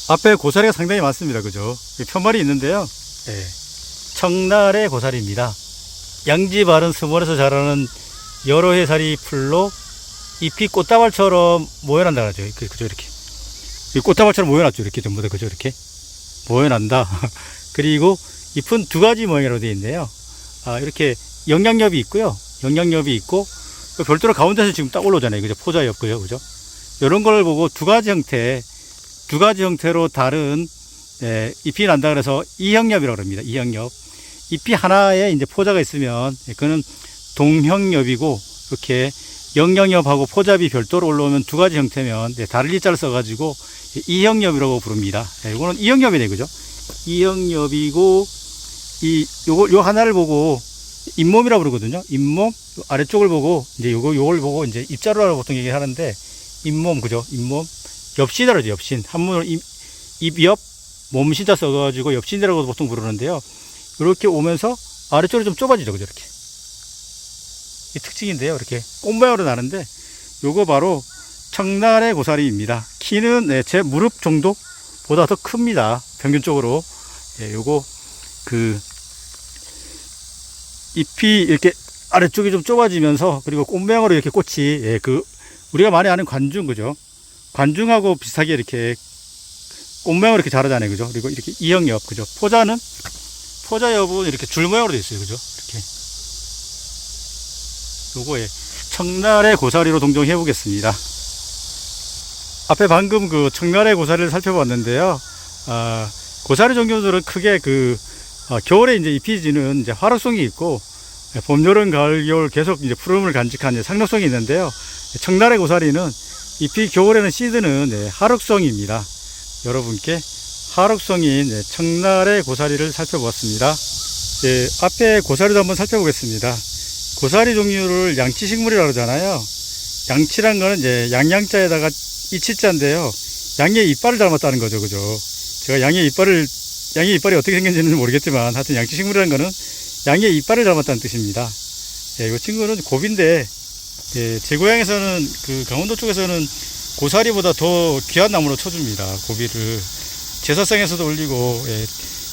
앞에 고사리가 상당히 많습니다. 그죠? 편말이 있는데요. 예. 청나래 고사리입니다. 양지 바른 수몰에서 자라는 여러 해살이 풀로 잎이 꽃다발처럼 모여난다 그러죠. 그죠? 이렇게. 꽃다발처럼 모여났죠. 이렇게 전부 다. 그죠? 이렇게. 모여난다. 그리고 잎은 두 가지 모양으로 되어 있네요. 이렇게 영양엽이 있고요. 영양엽이 있고, 별도로 가운데서 지금 딱 올라오잖아요. 그죠? 포자엽. 그죠? 이런 걸 보고 두 가지 형태로 다른, 잎이 난다 그래서 이형엽이라고 합니다. 이형엽. 잎이 하나에 이제 포자가 있으면, 그거는 동형엽이고, 이렇게 영양엽하고 포자엽이 별도로 올라오면 두 가지 형태면, 다른 이자를 써가지고, 이형엽이라고 부릅니다. 이거는 이형엽이네. 그죠? 이형엽이고, 요 하나를 보고, 잇몸이라고 그러거든요. 잇몸, 아래쪽을 보고, 이제 요걸 보고, 이제 입자루라고 보통 얘기하는데, 잇몸, 그죠? 잇몸. 엽신이라죠, 엽신. 한문으로 입엽, 몸신자 써가지고 엽신이라고 보통 부르는데요. 이렇게 오면서 아래쪽으로 좀 좁아지죠, 그죠? 이렇게. 이 특징인데요. 이렇게 꽃 모양으로 나는데, 요거 바로 청나래 고사리입니다. 키는 제 무릎 정도보다 더 큽니다. 평균적으로. 요거, 잎이 이렇게 아래쪽이 좀 좁아지면서, 그리고 꽃 모양으로 이렇게 꽃이, 우리가 많이 아는 관중, 그죠? 관중하고 비슷하게 이렇게 꽃 모양으로 이렇게 자라잖아요. 그죠? 그리고 이렇게 이형엽, 그죠? 포자엽은 이렇게 줄 모양으로 되어 있어요. 그죠? 이렇게. 요거에 청나래 고사리로 동정해 보겠습니다. 앞에 방금 청나래 고사리를 살펴봤는데요. 고사리 종류들은 크게 겨울에 이제 잎이 지는 이제 화력성이 있고, 봄, 여름, 가을, 겨울 계속 이제 푸름을 간직한 이제 상록성이 있는데요. 청나래 고사리는 잎이 겨울에는 시드는 하륵성입니다. 여러분께 하륵성인 청나래 고사리를 살펴보았습니다. 앞에 고사리도 한번 살펴보겠습니다. 고사리 종류를 양치식물이라고 하잖아요. 양치란 거는 이제 양양자에다가 이치자인데요. 양의 이빨을 닮았다는 거죠. 그죠? 제가 양의 이빨이 어떻게 생겼는지는 모르겠지만, 하여튼 양치식물이라는 거는 양의 이빨을 닮았다는 뜻입니다. 이 친구는 고비인데, 제 고향에서는 강원도 쪽에서는 고사리보다 더 귀한 나무로 쳐줍니다. 고비를 제사상에서도 올리고,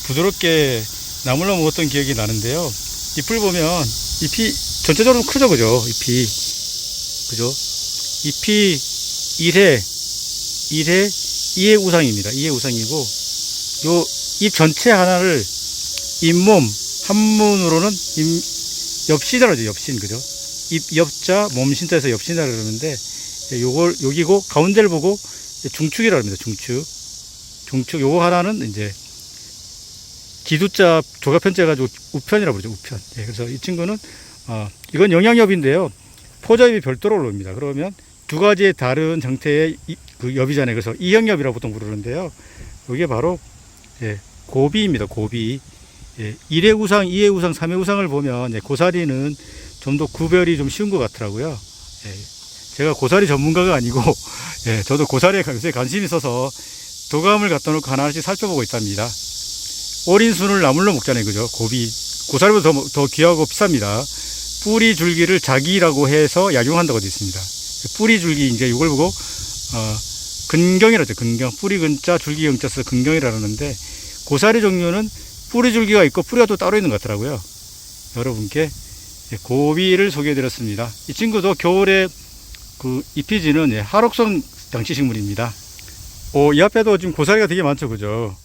부드럽게 나물로 먹었던 기억이 나는데요. 잎을 보면 잎이 전체적으로 크죠, 그죠? 잎이 1회 우상입니다. 2회 우상이고, 요 잎 전체 하나를 잇몸, 한문으로는 엽신이라고 하죠. 엽신, 그죠? 엽자, 몸신자에서 엽신이라고 그러는데, 여기고, 가운데를 보고 중축이라고 합니다. 중축. 요거 하나는 이제 기두자, 조가편자 해가지고 우편이라고 그러죠. 우편. 그래서 이 친구는, 이건 영양엽인데요. 포자엽이 별도로 올라옵니다. 그러면 두 가지의 다른 형태의 엽이잖아요. 그래서 이형엽이라고 보통 부르는데요. 이게 바로, 고비입니다. 고비. 1회 우상, 2회 우상, 3회 우상을 보면, 고사리는 좀 더 구별이 좀 쉬운 것 같더라고요. 제가 고사리 전문가가 아니고, 저도 고사리에 요새 관심이 있어서 도감을 갖다 놓고 하나씩 살펴보고 있답니다. 어린순을 나물로 먹잖아요. 그죠? 고사리보다 더 귀하고 비쌉니다. 뿌리 줄기를 자기라고 해서 약용한다고 되어 있습니다. 뿌리 줄기, 이제 이걸 보고, 근경이라죠. 근경. 뿌리 근자, 줄기 경자 써서 근경이라고 하는데, 고사리 종류는 뿌리 줄기가 있고 뿌리가 또 따로 있는 것 같더라고요. 여러분께 고비를 소개해 드렸습니다. 이 친구도 겨울에 잎이 지는 하록성 양치식물입니다. 이 앞에도 지금 고사리가 되게 많죠. 그죠?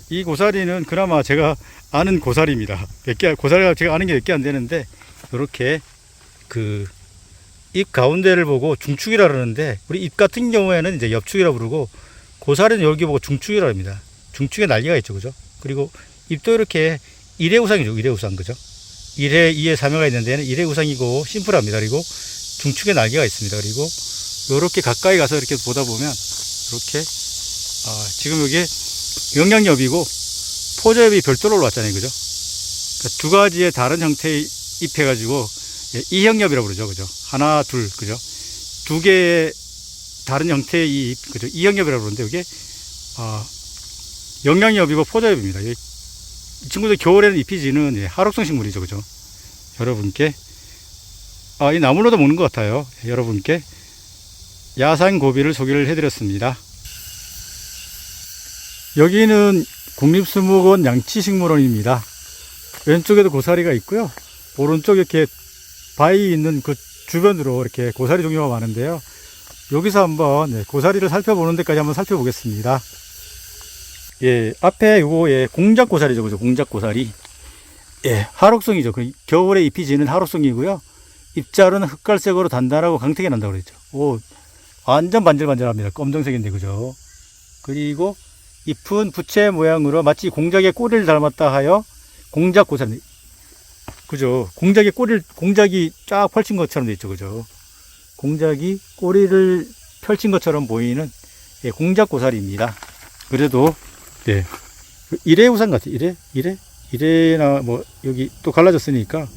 이 고사리는 그나마 제가 아는 고사리입니다. 고사리가 제가 아는 게 몇 개 안 되는데, 이렇게 잎 가운데를 보고 중축이라 그러는데, 우리 잎 같은 경우에는 이제 엽축이라고 부르고, 고사리는 여기 보고 중축이라 합니다. 중축에 난리가 있죠. 그죠? 그리고 잎도 이렇게 1회 우상이죠. 1회 우상. 그죠? 1회, 2회, 3회가 있는데, 1회 우상이고 심플합니다. 그리고 중축에 날개가 있습니다. 그리고 이렇게 가까이 가서 이렇게 보다 보면, 이렇게, 지금 여기에 영양엽이고 포자엽이 별도로 올라왔잖아요. 그죠? 그러니까 두 가지의 다른 형태의 잎 해가지고, 이형엽이라고 그러죠. 그죠? 하나, 둘. 그죠? 두 개의 다른 형태의 잎. 그죠? 이형엽이라고 그러는데, 이게, 영양엽이고 포자엽입니다. 이 친구들 겨울에는 잎이 지는 하록성 식물이죠. 그죠? 여러분께, 이 나물로도 먹는 것 같아요. 여러분께 야산고비를 소개를 해드렸습니다. 여기는 국립수목원 양치식물원입니다. 왼쪽에도 고사리가 있고요. 오른쪽 이렇게 바위 있는 그 주변으로 이렇게 고사리 종류가 많은데요. 여기서 한번 고사리를 살펴보는 데까지 한번 살펴보겠습니다. 예, 앞에 요거 예, 공작고사리죠, 그죠? 공작고사리. 예, 하록성이죠. 그 겨울에 잎이 지는 하록성이고요. 잎자루는 흑갈색으로 단단하고 강택이 난다고 그랬죠. 오, 완전 반질반질합니다. 검정색인데, 그죠? 그리고 잎은 부채 모양으로 마치 공작의 꼬리를 닮았다 하여 공작고사리. 그죠? 공작이 쫙 펼친 것처럼 돼 있죠, 그죠? 공작이 꼬리를 펼친 것처럼 보이는 예, 공작고사리입니다. 그래도 예, 이래우산 같아요. 이래나 뭐 여기 또 갈라졌으니까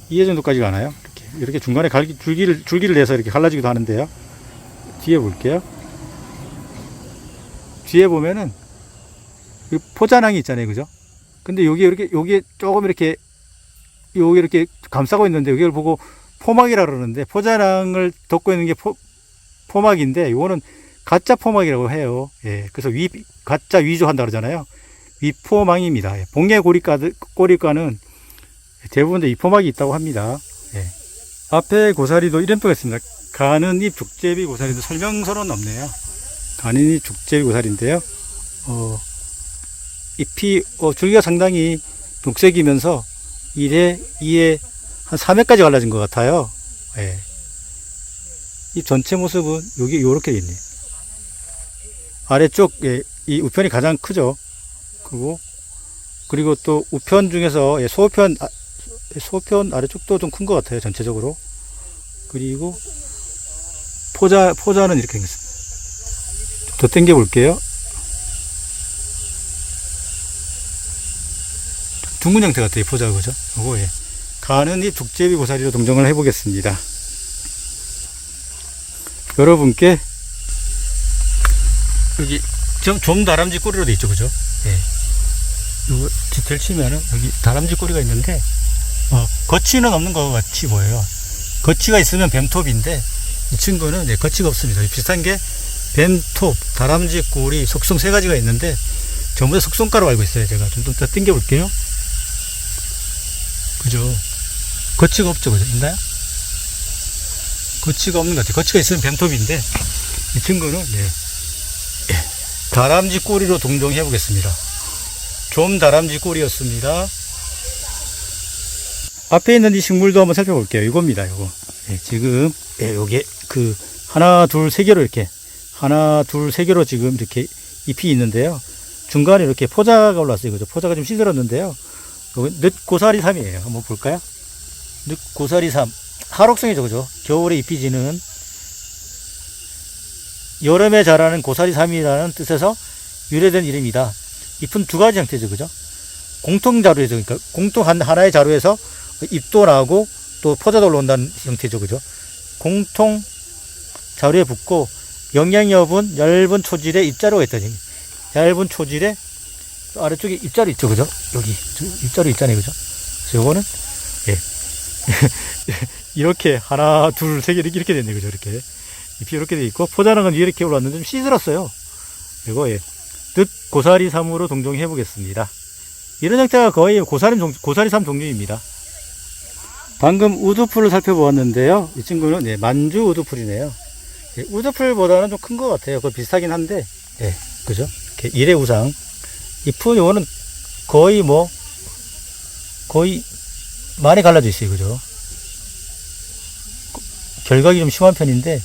이해 정도까지 가나요? 이렇게 중간에 줄기를 내서 이렇게 갈라지기도 하는데요. 뒤에 볼게요. 뒤에 보면은 포자낭이 있잖아요, 그죠? 근데 여기에 조금 이렇게 여기 이렇게 감싸고 있는데 여기를 보고 포막이라 그러는데 포자낭을 덮고 있는 게 포막인데 이거는 가짜 포막이라고 해요. 예, 그래서 가짜 위조한다 그러잖아요. 위포망입니다. 예, 봉해 꼬리과는 대부분 위포막이 있다고 합니다. 예. 앞에 고사리도 이름표가 있습니다. 가는 잎 죽제비 고사리도 설명서는 없네요. 가는 잎 죽제비 고사리인데요. 잎이 줄기가 상당히 녹색이면서 1회, 2회, 한 3회까지 갈라진 것 같아요. 예. 이 전체 모습은 여기 요렇게 있네요. 아래쪽, 예, 이 우편이 가장 크죠. 그리고 또 우편 중에서, 예, 소편 아래쪽도 좀 큰 것 같아요. 전체적으로. 그리고 포자는 이렇게 생겼습니다. 더 당겨 볼게요. 둥근 형태 같아요. 포자가, 그죠? 요거, 예. 가는 잎 죽제비 고사리로 동정을 해보겠습니다. 여러분께 여기 좀 다람쥐 꼬리로 돼 있죠, 그죠? 예. 요거 디테일 치면은 여기 다람쥐 꼬리가 있는데 거치는 없는 것 같이 보여요. 거치가 있으면 뱀톱인데 이 친구는 예, 거치가 없습니다. 비슷한 게 뱀톱, 다람쥐 꼬리, 속성 세 가지가 있는데 전부 다 속성가로 알고 있어요. 제가 좀 더 당겨 볼게요. 그죠? 거치가 없죠, 그죠? 있나요? 거치가 없는 것 같아요. 거치가 있으면 뱀톱인데 이 친구는 예, 다람쥐 꼬리로 동정해 보겠습니다. 좀 다람쥐 꼬리였습니다. 앞에 있는 이 식물도 한번 살펴볼게요. 이겁니다, 이거. 예, 지금 요게 하나, 둘, 세 개로 이렇게 하나, 둘, 세 개로 지금 이렇게 잎이 있는데요. 중간에 이렇게 포자가 올랐어요, 그죠? 포자가 좀 시들었는데요. 늦고사리삼이에요. 한번 볼까요? 늦고사리삼. 하록성이죠, 그죠? 겨울에 잎이 지는 여름에 자라는 고사리삼이라는 뜻에서 유래된 이름이다. 잎은 두 가지 형태죠, 그죠? 공통 자루에서, 그러니까 공통 하나의 자루에서 잎도 나고 또 포자도 올라온다는 형태죠, 그죠? 공통 자루에 붙고 영양이 없은 얇은 초질에 잎자루가 있다는 얘기. 얇은 초질에 아래쪽에 잎자루 있죠, 그죠? 여기 잎자루 있잖아요, 그죠? 그래서 요거는 예 이렇게 하나, 둘, 세 개 이렇게 됐네요, 그죠? 이렇게 잎이 이렇게 돼 있고 포자랑은 위에 이렇게 올랐는데 좀 시들었어요. 이거 예 늦고사리삼으로 동정해 보겠습니다. 이런 형태가 거의 고사리삼 종류입니다. 방금 우두풀을 살펴보았는데요. 이 친구는 예, 만주 우두풀이네요. 예, 우두풀보다는 좀 큰 것 같아요. 그거 비슷하긴 한데, 예, 그죠? 이렇게 일회우상. 잎은 요거는 거의 많이 갈라져 있어요. 그죠? 결각이 좀 심한 편인데,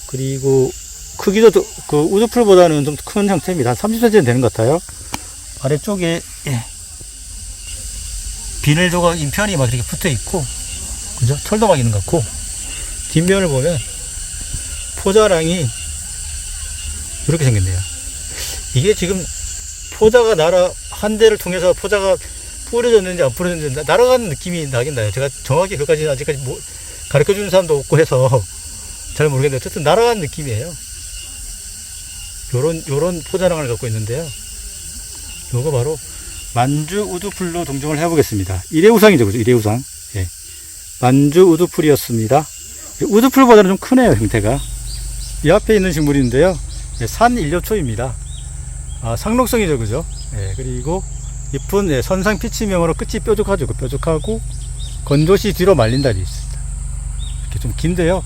그리고 크기도 그 우두풀보다는 좀 큰 형태입니다. 한 30cm는 되는 것 같아요. 아래쪽에, 예, 비늘 조각 인편이 막 이렇게 붙어 있고, 그죠? 털도 막 있는 것 같고, 뒷면을 보면 포자랑이 이렇게 생겼네요. 이게 지금 포자가 한 대를 통해서 포자가 뿌려졌는지 안 뿌려졌는지 날아가는 느낌이 나긴 나요. 제가 정확히 그까지는 아직까지 가르쳐 주는 사람도 없고 해서 잘 모르겠는데 어쨌든 날아가는 느낌이에요. 요런 포자랑을 갖고 있는데요. 요거 바로 만주 우두풀로 동정을 해보겠습니다. 일회우상이죠, 그죠? 일회우상. 예. 만주 우두풀이었습니다. 우두풀보다는 좀 크네요, 형태가. 이 앞에 있는 식물인데요. 예, 산일려초입니다. 상록성이죠, 그죠? 예, 그리고 잎은 예, 선상 피치명으로 끝이 뾰족하죠. 뾰족하고 건조시 뒤로 말린 달이 있습니다. 이렇게 좀 긴데요.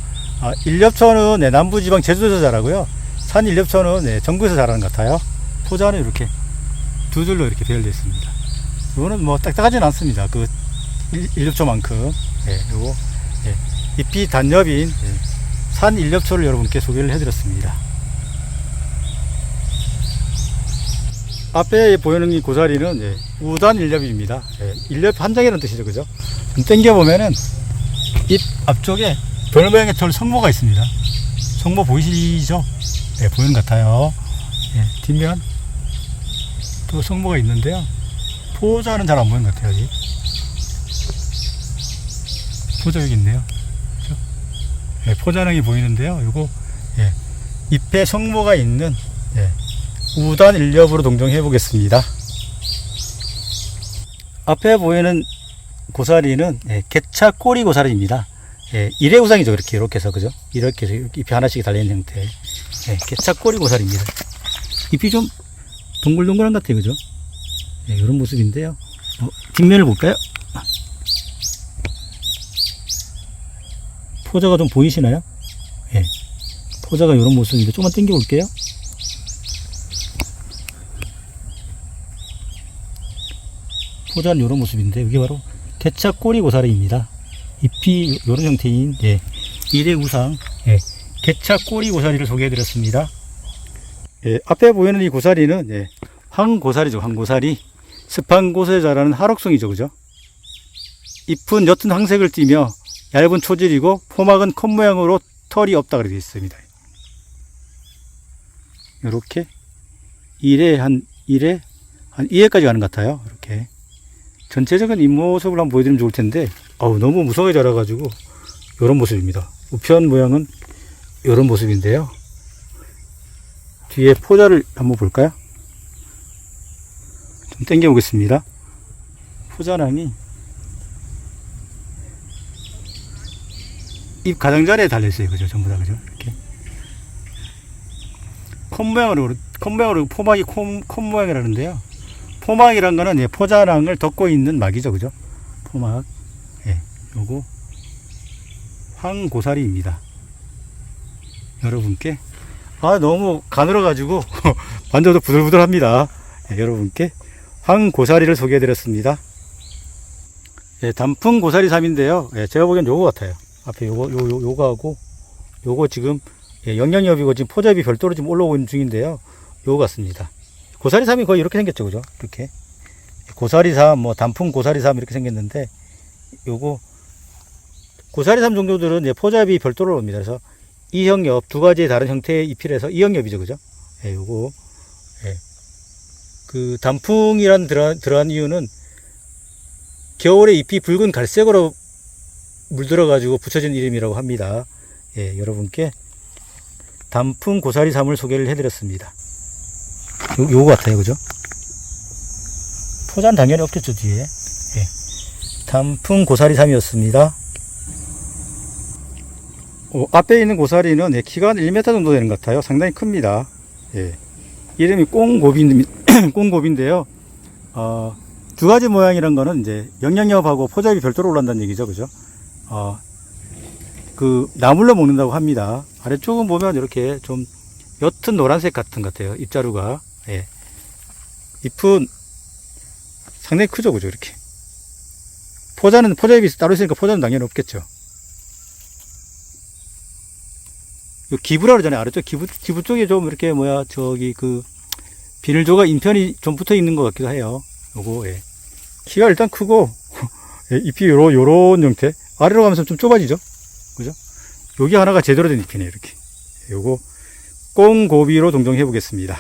일엽초는 예, 남부지방 제주도에서 자라고요. 산 일엽초는 예, 전국에서 자라는 것 같아요. 포자는 이렇게 두 줄로 이렇게 배열되어 있습니다. 이거는 뭐 딱딱하진 않습니다. 그 일엽초만큼. 예, 요거 예, 잎이 단엽인 예, 산 일엽초를 여러분께 소개를 해드렸습니다. 앞에 보이는 이 고사리는 예, 우단 일엽입니다. 예, 일엽 한 장이라는 뜻이죠, 그죠? 좀 당겨보면은 잎 앞쪽에 별 모양의 절 성모가 있습니다. 성모 보이시죠? 예, 보이는 것 같아요. 예, 뒷면 또 성모가 있는데요. 포자는 잘 안 보이는 것 같아요, 아직. 포자 여기 있네요. 그렇죠? 예, 포자랑이 보이는데요. 요거 예, 잎에 성모가 있는 예, 우단 일엽으로 동정해 보겠습니다. 앞에 보이는 고사리는 예, 개차 꼬리 고사리입니다. 예, 일회우상이죠. 이렇게 해서 그죠? 이렇게 해서 잎이 하나씩 달려있는 형태. 예, 개차 꼬리 고사리입니다. 잎이 좀 동글동글한 것 같아요, 그죠? 예, 이런 모습인데요. 뒷면을 볼까요? 포자가 좀 보이시나요? 예, 포자가 이런 모습인데 조금만 당겨 볼게요. 포자는 이런 모습인데 이게 바로 개차 꼬리 고사리입니다. 잎이 이런 형태인 예, 일회우상 예, 개차 꼬리 고사리를 소개해드렸습니다. 예, 앞에 보이는 이 고사리는 예, 황고사리죠. 황고사리. 습한 곳에 자라는 하록성이죠, 그죠? 잎은 옅은 황색을 띠며 얇은 초질이고 포막은 컵 모양으로 털이 없다 그렇게 되어 있습니다. 이렇게 2회까지 가는 것 같아요. 이렇게 전체적인 잎모습을 한번 보여드리면 좋을 텐데 너무 무성하게 자라가지고 이런 모습입니다. 우편 모양은 이런 모습인데요. 뒤에 포자를 한번 볼까요? 좀 당겨 보겠습니다. 포자랑이 잎 가장자리에 달려있어요. 그죠? 전부 다, 그죠? 이렇게. 컵 모양으로 포막이 컵 모양이라는데요. 포막이란 거는 예, 포자랑을 덮고 있는 막이죠. 그죠? 포막. 예, 요거 황고사리입니다. 여러분께 너무 가늘어가지고 만져도 부들부들합니다. 예, 여러분께 황고사리를 소개해드렸습니다. 예, 단풍 고사리 3인데요. 예, 제가 보기엔 요거 같아요. 앞에 요거하고 요거 지금 예, 영양엽이고 지금 포자엽이 별도로 지금 올라오고 있는 중인데요. 요거 같습니다. 고사리 3이 거의 이렇게 생겼죠, 그죠? 이렇게 고사리 3, 뭐 단풍 고사리 3 이렇게 생겼는데 요거 고사리 3 종류들은 예, 포자엽이 별도로 옵니다. 그래서 이형엽 두 가지의 다른 형태의 잎이라서 이형엽이죠, 그죠? 예, 요거 예. 그 단풍이란 들어간 이유는 겨울에 잎이 붉은 갈색으로 물들어 가지고 붙여진 이름이라고 합니다. 예, 여러분께 단풍 고사리 3을 소개를 해드렸습니다. 요거 같아요, 그죠? 포자는 당연히 없겠죠, 뒤에. 예. 단풍 고사리 3이었습니다. 앞에 있는 고사리는 예, 키가 한 1m 정도 되는 것 같아요. 상당히 큽니다. 예. 이름이 꽁고비인데요. 두 가지 모양이란 거는 이제 영양엽하고 포자엽이 별도로 올라온다는 얘기죠, 그죠? 그 나물로 먹는다고 합니다. 아래쪽은 보면 이렇게 좀 옅은 노란색 같은 것 같아요. 잎자루가. 예. 잎은 상당히 크죠, 그죠? 이렇게. 포자엽이 따로 있으니까 포자는 당연히 없겠죠. 요 기부라 그러잖아요. 아래쪽 기부 쪽에 좀 이렇게 비늘조각 인편이 좀 붙어 있는 것 같기도 해요. 요거, 예. 키가 일단 크고, 예, 잎이 요런 형태. 아래로 가면서 좀 좁아지죠? 그죠? 여기 하나가 제대로 된 잎이네요, 이렇게. 요거, 꽁고비로 동정해 보겠습니다.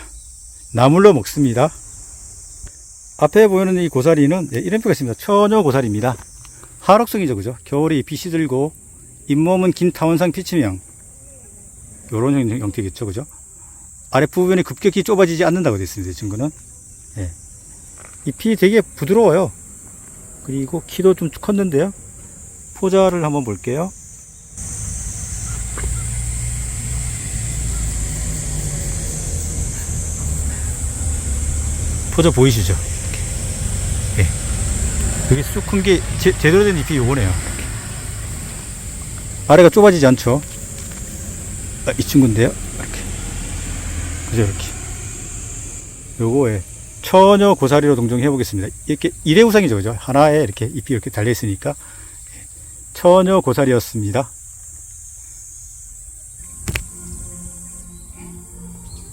나물로 먹습니다. 앞에 보이는 이 고사리는, 예, 이름표가 있습니다. 처녀 고사리입니다. 하록성이죠, 그죠? 겨울에 잎이 시들고, 잇몸은 긴 타원상 피치명. 요런 형태겠죠, 그죠? 아랫부분이 급격히 좁아지지 않는다고 되어 있습니다, 이 친구는. 예. 잎이 되게 부드러워요. 그리고 키도 좀 컸는데요. 포자를 한번 볼게요. 포자 보이시죠? 예. 여기 쑥 큰 게 제대로 된 잎이 요거네요. 이렇게. 아래가 좁아지지 않죠? 아, 이 친구인데요. 이렇게. 그죠, 이렇게. 요거에 처녀 고사리로 동정해 보겠습니다. 이렇게 일회우상이죠, 그죠? 하나에 이렇게 잎이 이렇게 달려 있으니까 처녀 고사리였습니다.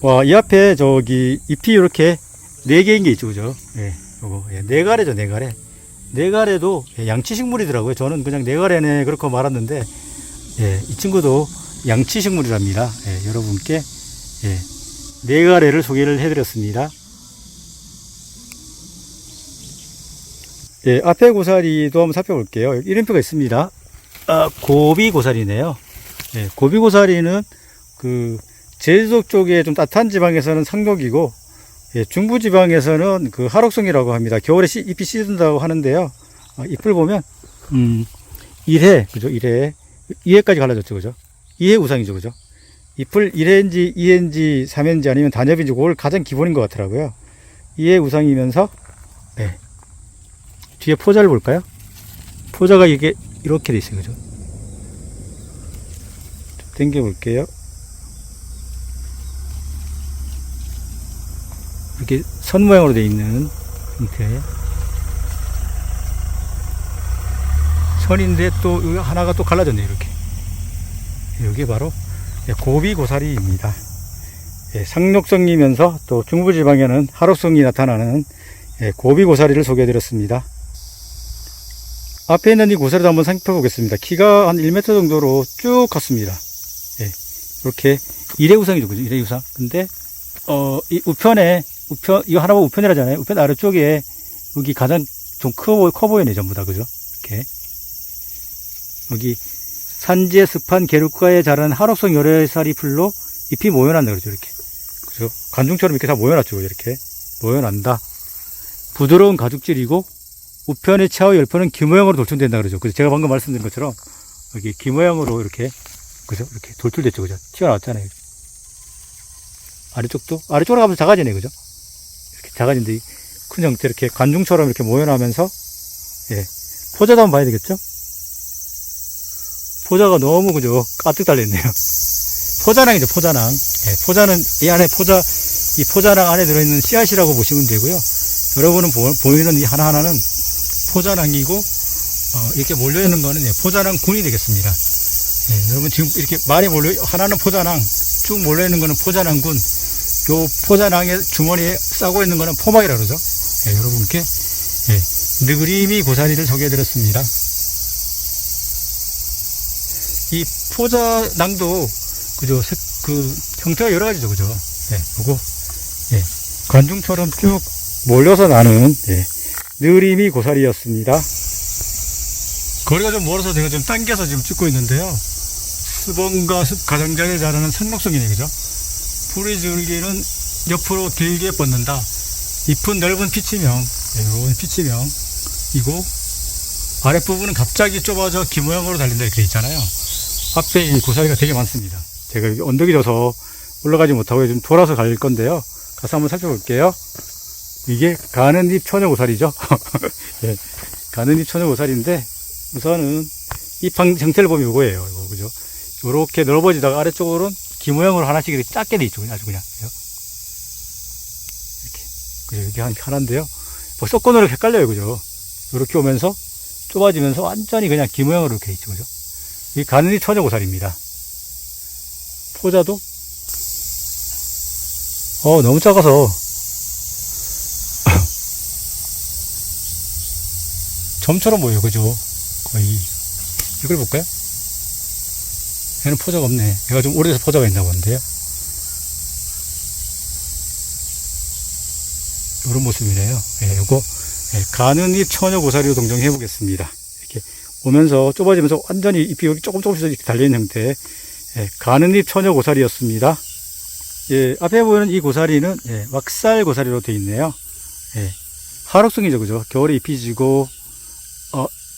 와, 이 앞에 저기 잎이 이렇게 4개인 게 있죠, 그죠? 예, 요거, 예, 네가래죠, 네가래. 네가래도 양치식물이더라고요. 저는 그냥 네가래네, 그렇게 말았는데, 예, 이 친구도 양치식물이랍니다. 예, 여러분께, 예, 네가래를 소개를 해드렸습니다. 예, 앞에 고사리도 한번 살펴볼게요. 이름표가 있습니다. 아, 고비고사리네요. 예, 고비고사리는 제주도 쪽에 좀 따뜻한 지방에서는 상록이고, 예, 중부 지방에서는 하록송이라고 합니다. 겨울에 잎이 시든다고 하는데요. 잎을 보면, 1회, 그죠? 1회. 2회까지 갈라졌죠, 그죠? 2회 우상이죠, 그죠? 잎을 1회인지 2회인지 3회인지 아니면 단엽인지 그걸 가장 기본인 것 같더라고요. 2회 우상이면서, 네. 뒤에 포자를 볼까요? 포자가 이게 이렇게 돼 있어요, 그죠? 좀 당겨 볼게요. 이렇게 선 모양으로 되어 있는 형태. 선인데 또 하나가 또 갈라졌네요, 이렇게. 이게 바로 고비고사리입니다. 상록성이면서 또 중부지방에는 하록성이 나타나는 고비고사리를 소개해드렸습니다. 앞에 있는 이 고사리도 한번 살펴보겠습니다. 키가 한 1m 정도로 쭉 컸습니다. 이렇게 일회우상이죠, 그죠? 일회우상. 근데 이 우편에 이거 하나 보면 우편이라잖아요. 우편 아래쪽에 여기 가장 좀 커 보이네, 전부 다, 그죠? 이렇게. 여기 산지의 습한 계륵가에 자란 하록성 열애살이 풀로 잎이 모여난다, 그러죠, 이렇게. 그죠? 관중처럼 이렇게 다 모여놨죠, 이렇게. 모여난다. 부드러운 가죽질이고, 우편의 차후 열편은 기모양으로 돌출된다, 그러죠. 그래서 제가 방금 말씀드린 것처럼, 여기 기모양으로 이렇게, 그죠? 이렇게 돌출됐죠, 그죠? 튀어나왔잖아요. 아래쪽으로 가면서 작아지네, 그죠? 이렇게 작아진데, 큰 형태, 이렇게 관중처럼 이렇게 모여나면서, 예. 포자도 한번 봐야 되겠죠? 포자가 너무, 그죠? 가득 달려있네요. 포자낭이죠, 포자낭. 예, 포자는, 이 포자낭 안에 들어있는 씨앗이라고 보시면 되고요. 여러분은 보이는 이 하나하나는 포자낭이고, 이렇게 몰려있는 거는 포자낭 군이 되겠습니다. 예, 여러분 지금 이렇게 많이 하나는 포자낭, 쭉 몰려있는 거는 포자낭군, 요 포자낭의 주머니에 싸고 있는 거는 포막이라고 그러죠. 예, 여러분께, 느그림이 고사리를 소개해드렸습니다. 이 포자낭도, 그죠, 형태가 여러 가지죠, 그죠. 요거, 관중처럼 쭉 몰려서 나는, 느그림이 고사리였습니다. 거리가 좀 멀어서 제가 좀 당겨서 지금 찍고 있는데요. 수봉과 가장자리에 자라는 상록성이네, 그죠? 뿌리 줄기는 옆으로 길게 뻗는다. 잎은 넓은 피치명, 이런 피치명이고, 아랫부분은 갑자기 좁아져 기모양으로 달린다, 이렇게 있잖아요. 앞에 이 고사리가 되게 많습니다. 제가 여기 언덕이 져서 올라가지 못하고 좀 돌아서 갈 건데요. 가서 한번 살펴볼게요. 이게 가는잎 처녀고사리죠. 예, 가는잎 처녀고사리인데, 우선은 잎 형태를 보면 이거예요. 이거, 그죠? 요렇게 넓어지다가 아래쪽으로는 기모양으로 하나씩 이렇게 작게 돼 있죠. 아주 그냥. 이렇게. 그죠? 이게 하나인데요. 뭐 섞어놓으면 헷갈려요. 그죠? 요렇게 오면서 좁아지면서 완전히 그냥 기모양으로 이렇게 있죠. 그죠? 이 가는잎 처녀고사리입니다. 포자도, 너무 작아서, 점처럼 보여요. 그죠? 거의. 이걸 볼까요? 얘는 포자가 없네. 얘가 좀 오래돼서 포자가 있나 본데요. 이런 모습이네요. 요거, 가는잎 처녀고사리로 동정해 보겠습니다. 이렇게 오면서 좁아지면서 완전히 잎이 여기 조금씩 이렇게 달려있는 형태. 가는잎 처녀고사리였습니다. 앞에 보이는 이 고사리는, 왁살 고사리로 되어 있네요. 하록성이죠. 그죠? 겨울에 잎이 지고,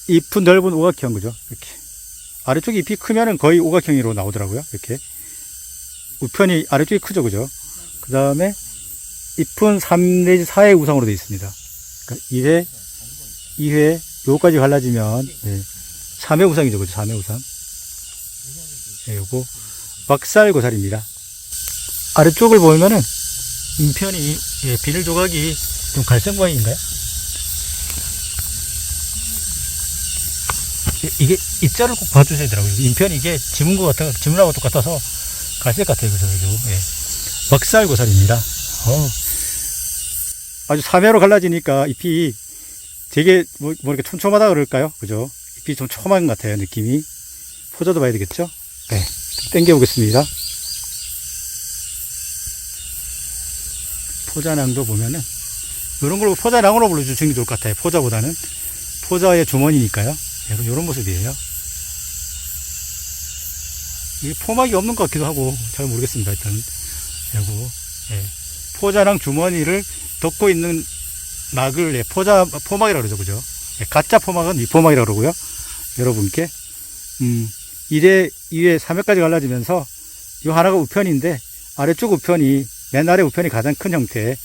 잎은 넓은 오각형, 그죠? 이렇게. 아래쪽에 잎이 크면은 거의 오각형으로 나오더라고요. 이렇게. 우편이 아래쪽이 크죠, 그죠? 그 다음에 잎은 3 내지 4회 우상으로 되어 있습니다. 그러니까 1회, 2회, 요거까지 갈라지면, 3회 우상이죠. 그죠? 3회 우상. 요거, 왁살고사리입니다. 아래쪽을 보면은, 인편이, 비늘 조각이 좀 갈색광인가요? 이게 입자를 꼭 봐주셔야 되더라고요. 인편이 이게 지문하고 똑같아서 갈색 같아요. 그죠? 왁살고사리입니다. 아주 3회로 갈라지니까 잎이 되게 뭐 이렇게 촘촘하다 그럴까요? 그죠? 잎이 좀 촘한 것 같아요. 느낌이. 포자도 봐야 되겠죠? 네. 당겨 보겠습니다. 포자낭도 보면은 이런 걸 포자낭으로 불러주시는 게 좋을 것 같아요. 포자보다는. 포자의 주머니니까요. 이런 모습이에요. 이게 포막이 없는 것 같기도 하고 잘 모르겠습니다. 일단 그리고 포자랑 주머니를 덮고 있는 막을 포막이라고 그러죠. 그죠? 가짜 포막은 이 포막이라고 그러고요. 여러분께 1회, 2회, 3회까지 갈라지면서 이 하나가 우편인데 아래쪽 우편이 맨 아래 우편이 가장 큰 형태.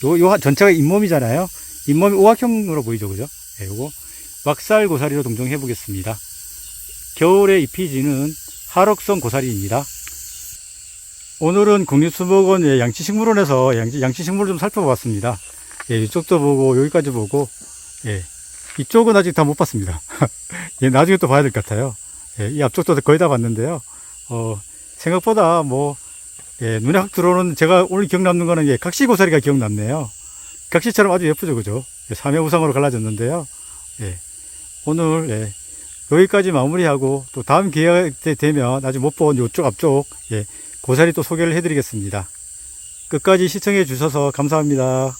요 전체가 잇몸이잖아요. 잇몸이 오각형으로 보이죠. 그죠? 요거 왁살 고사리로 동정해 보겠습니다. 겨울에 잎이 지는 하록성 고사리입니다. 오늘은 국립수목원 양치식물원에서 양치식물을 좀 살펴보았습니다. 이쪽도 보고 여기까지 보고 이쪽은 아직 다 못 봤습니다. 나중에 또 봐야 될 것 같아요. 이 앞쪽도 거의 다 봤는데요. 생각보다 눈에 확 들어오는, 제가 오늘 기억 남는 거는 각시고사리가 기억 남네요. 각시처럼 아주 예쁘죠. 그죠? 3회 우상으로 갈라졌는데요. 오늘 여기까지 마무리하고 또 다음 기회가 되면 아직 못 본 이쪽 앞쪽 고사리 또 소개를 해드리겠습니다. 끝까지 시청해 주셔서 감사합니다.